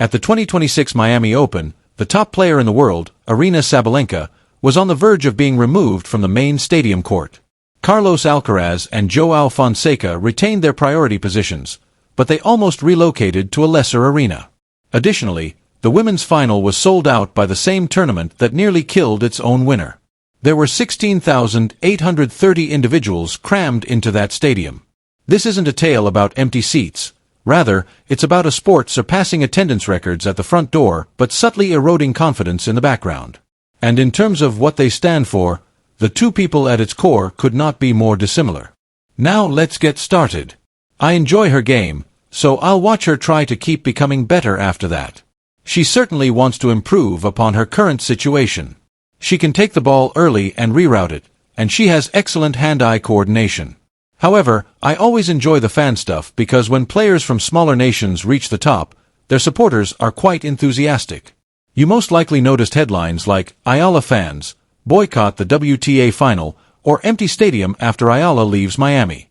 At the 2026 Miami Open, the top player in the world, Aryna Sabalenka, was on the verge of being removed from the main stadium court. Carlos Alcaraz and João Fonseca retained their priority positions, but they almost relocated to a lesser arena. Additionally, the women's final was sold out by the same tournament that nearly killed its own winner. There were 16,830 individuals crammed into that stadium. This isn't a tale about empty seats. Rather, it's about a sport surpassing attendance records at the front door but subtly eroding confidence in the background. And in terms of what they stand for, the two people at its core could not be more dissimilar. Now let's get started. I enjoy her game, so I'll watch her try to keep becoming better after that. She certainly wants to improve upon her current situation. She can take the ball early and reroute it, and she has excellent hand-eye coordination. However, I always enjoy the fan stuff because when players from smaller nations reach the top, their supporters are quite enthusiastic. You most likely noticed headlines like, Eala fans, boycott the WTA Final, or empty stadium after Eala leaves Miami.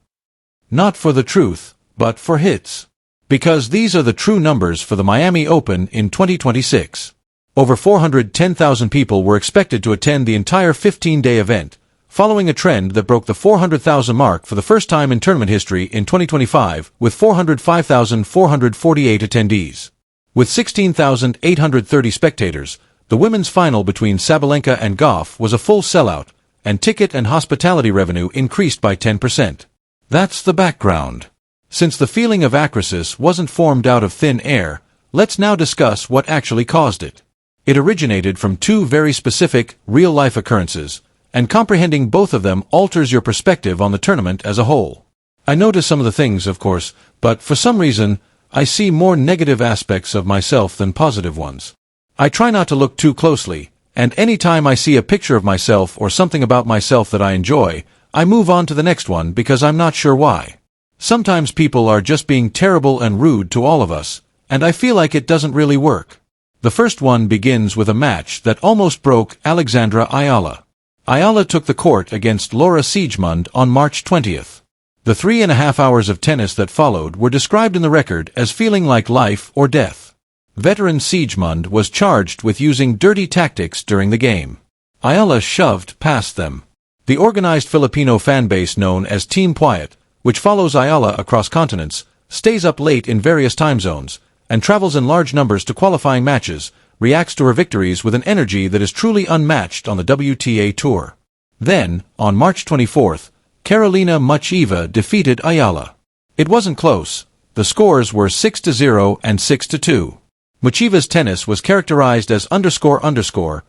Not for the truth, but for hits. Because these are the true numbers for the Miami Open in 2026. Over 410,000 people were expected to attend the entire 15-day event, following a trend that broke the 400,000 mark for the first time in tournament history in 2025, with 405,448 attendees. With 16,830 spectators, the women's final between Sabalenka and Goff was a full sellout, and ticket and hospitality revenue increased by 10%. That's the background. Since the feeling of acrosis wasn't formed out of thin air, let's now discuss what actually caused it. It originated from two very specific, real-life occurrences, and comprehending both of them alters your perspective on the tournament as a whole. I notice some of the things, of course, but for some reason, I see more negative aspects of myself than positive ones. I try not to look too closely, and any time I see a picture of myself or something about myself that I enjoy, I move on to the next one because I'm not sure why. Sometimes people are just being terrible and rude to all of us, and I feel like it doesn't really work. The first one begins with a match that almost broke Alexandra Eala. Eala took the court against Laura Siegemund on March 20th. The 3.5 hours of tennis that followed were described in the record as feeling like life or death. Veteran Siegemund was charged with using dirty tactics during the game. Eala shoved past them. The organized Filipino fanbase known as Team Quiet, which follows Eala across continents, stays up late in various time zones, and travels in large numbers to qualifying matches, reacts to her victories with an energy that is truly unmatched on the WTA Tour. Then, on March 24th, Karolina Muchova defeated Eala. It wasn't close. The scores were 6-0 and 6-2. Muchova's tennis was characterized as __,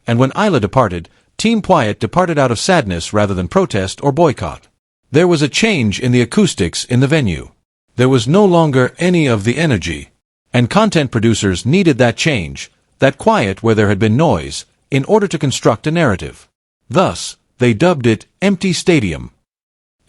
and when Eala departed, Team Quiet departed out of sadness rather than protest or boycott. There was a change in the acoustics in the venue. There was no longer any of the energy. And content producers needed that change, that quiet where there had been noise, in order to construct a narrative. Thus, they dubbed it Empty Stadium.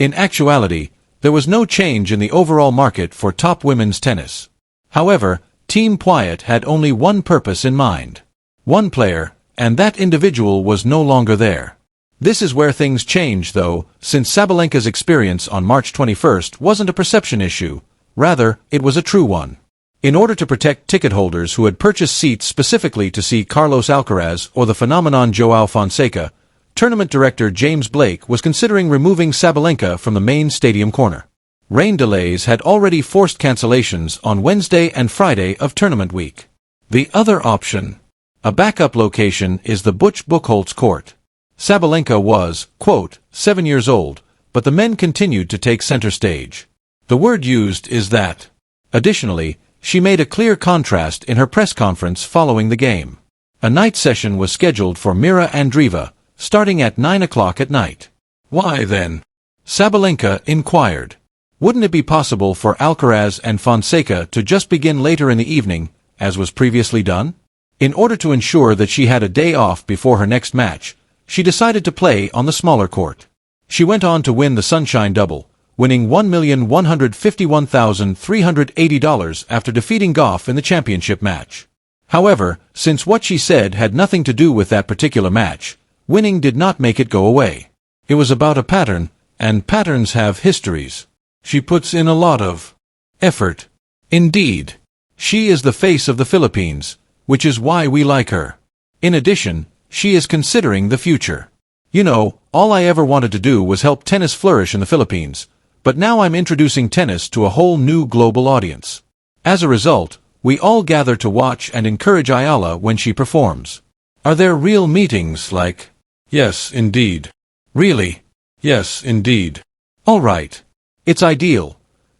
In actuality, there was no change in the overall market for top women's tennis. However, Team Quiet had only one purpose in mind. One player, and that individual was no longer there. This is where things change though, since Sabalenka's experience on March 21st wasn't a perception issue, rather, it was a true one. In order to protect ticket holders who had purchased seats specifically to see Carlos Alcaraz or the phenomenon João Fonseca, tournament director James Blake was considering removing Sabalenka from the main stadium corner. Rain delays had already forced cancellations on Wednesday and Friday of tournament week. The other option, a backup location, is the Butch Buchholz court. Sabalenka was, quote, 7 years old, but the men continued to take center stage. The word used is that. Additionally, she made a clear contrast in her press conference following the game. A night session was scheduled for Mira Andreeva, starting at 9 o'clock at night. Why then? Sabalenka inquired. Wouldn't it be possible for Alcaraz and Fonseca to just begin later in the evening, as was previously done? In order to ensure that she had a day off before her next match, she decided to play on the smaller court. She went on to win the Sunshine Double, winning $1,151,380 after defeating Goff in the championship match. However, since what she said had nothing to do with that particular match, winning did not make it go away. It was about a pattern, and patterns have histories. She puts in a lot of effort Indeed. She is the face of the Philippines, which is why we like her. In addition, she is considering the future. You know, all I ever wanted to do was help tennis flourish in the Philippines, but now I'm introducing tennis to a whole new global audience. As a result, we all gather to watch and encourage Eala when she performs. Are there real meetings like? Yes, indeed. Really? Yes, indeed. All right. It's ideal.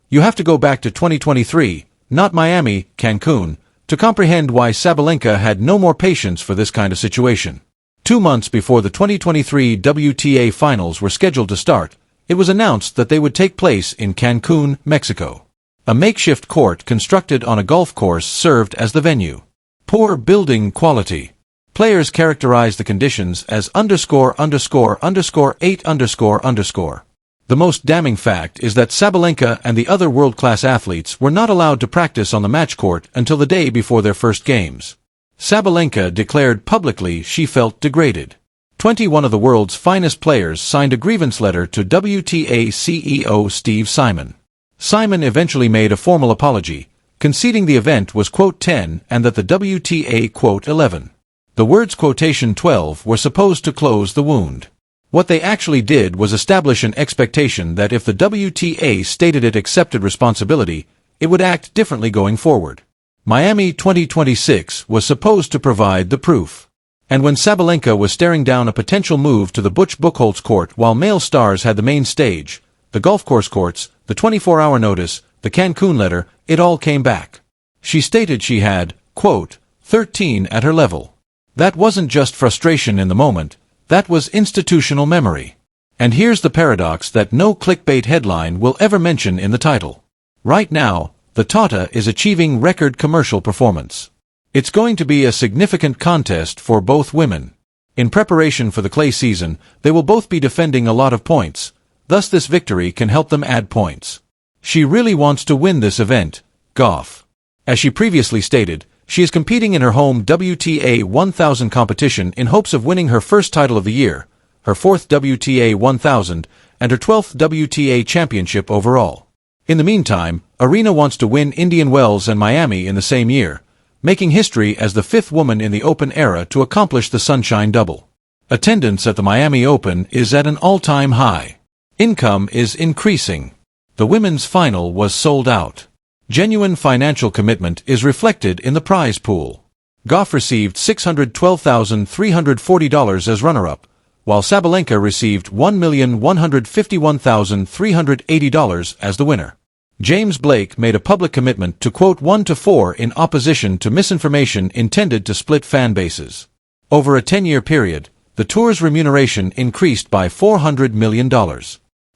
You have to go back to 2023, not Miami, Cancun, to comprehend why Sabalenka had no more patience for this kind of situation. 2 months before the 2023 WTA Finals were scheduled to start, it was announced that they would take place in Cancun, Mexico. A makeshift court constructed on a golf course served as the venue. Poor building quality. Players characterized the conditions as ___8__. The most damning fact is that Sabalenka and the other world-class athletes were not allowed to practice on the match court until the day before their first games. Sabalenka declared publicly she felt degraded. 21 of the world's finest players signed a grievance letter to WTA CEO Steve Simon. Simon eventually made a formal apology, conceding the event was quote 10 and that the WTA quote 11. The words quotation 12 were supposed to close the wound. What they actually did was establish an expectation that if the WTA stated it accepted responsibility, it would act differently going forward. Miami 2026 was supposed to provide the proof. And when Sabalenka was staring down a potential move to the Butch Buchholz court while male stars had the main stage, the golf course courts, the 24-hour notice, the Cancun letter, it all came back. She stated she had, quote, 13 at her level. That wasn't just frustration in the moment, that was institutional memory. And here's the paradox that no clickbait headline will ever mention in the title. Right now, the Tata is achieving record commercial performance. It's going to be a significant contest for both women. In preparation for the clay season, they will both be defending a lot of points, thus this victory can help them add points. She really wants to win this event, golf. As she previously stated, she is competing in her home WTA 1000 competition in hopes of winning her first title of the year, her 4th WTA 1000, and her 12th WTA championship overall. In the meantime, Aryna wants to win Indian Wells and Miami in the same year, making history as the 5th woman in the Open era to accomplish the Sunshine Double. Attendance at the Miami Open is at an all-time high. Income is increasing. The women's final was sold out. Genuine financial commitment is reflected in the prize pool. Goff received $612,340 as runner-up, while Sabalenka received $1,151,380 as the winner. James Blake made a public commitment to quote 1 to 4 in opposition to misinformation intended to split fan bases. Over a 10-year period, the tour's remuneration increased by $400 million.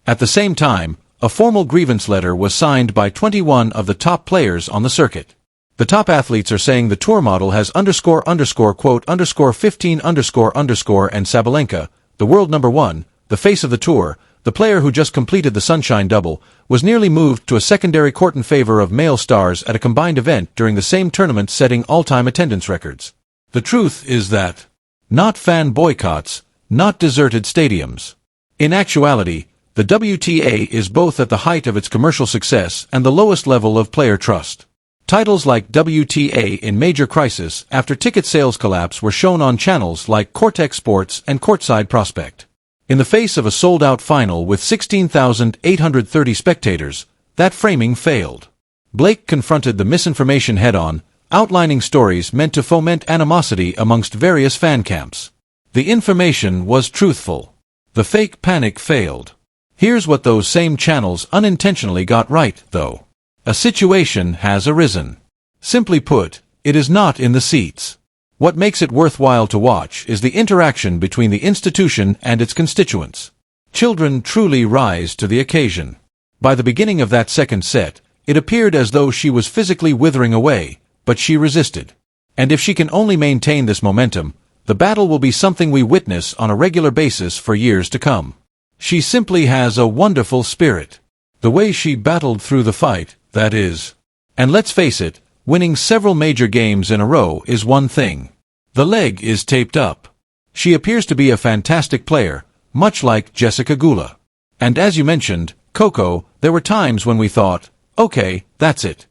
At the same time, a formal grievance letter was signed by 21 of the top players on the circuit. The top athletes are saying the tour model has ___quote _15 _ and Sabalenka, the world number one, the face of the tour, the player who just completed the Sunshine Double, was nearly moved to a secondary court in favor of male stars at a combined event during the same tournament setting all-time attendance records. The truth is that not fan boycotts, not deserted stadiums. In actuality, the WTA is both at the height of its commercial success and the lowest level of player trust. Titles like WTA in Major Crisis after ticket sales collapse were shown on channels like Cortex Sports and Courtside Prospect. In the face of a sold-out final with 16,830 spectators, that framing failed. Blake confronted the misinformation head-on, outlining stories meant to foment animosity amongst various fan camps. The information was truthful. The fake panic failed. Here's what those same channels unintentionally got right, though. A situation has arisen. Simply put, it is not in the seats. What makes it worthwhile to watch is the interaction between the institution and its constituents. Children truly rise to the occasion. By the beginning of that second set, it appeared as though she was physically withering away, but she resisted. And if she can only maintain this momentum, the battle will be something we witness on a regular basis for years to come. She simply has a wonderful spirit. The way she battled through the fight, that is. And let's face it, winning several major games in a row is one thing. The leg is taped up. She appears to be a fantastic player, much like Jessica Gula. And as you mentioned, Coco, there were times when we thought, okay, that's it.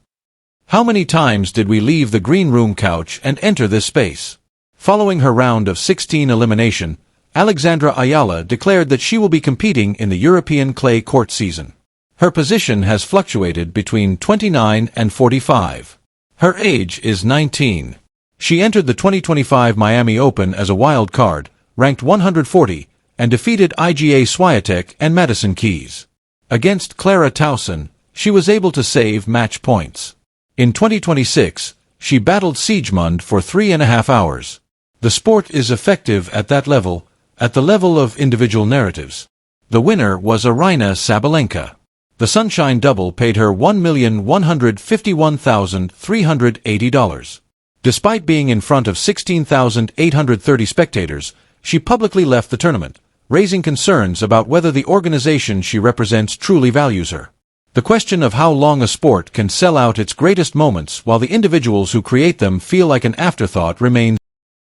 How many times did we leave the green room couch and enter this space? Following her round of 16 elimination, Alexandra Eala declared that she will be competing in the European clay court season. Her position has fluctuated between 29 and 45. Her age is 19. She entered the 2025 Miami Open as a wild card, ranked 140, and defeated Iga Swiatek and Madison Keys. Against Clara Towson, she was able to save match points. In 2026, she battled Siegemund for 3.5 hours. The sport is effective at that level, at the level of individual narratives. The winner was Aryna Sabalenka. The Sunshine Double paid her $1,151,380. Despite being in front of 16,830 spectators, she publicly left the tournament, raising concerns about whether the organization she represents truly values her. The question of how long a sport can sell out its greatest moments while the individuals who create them feel like an afterthought remains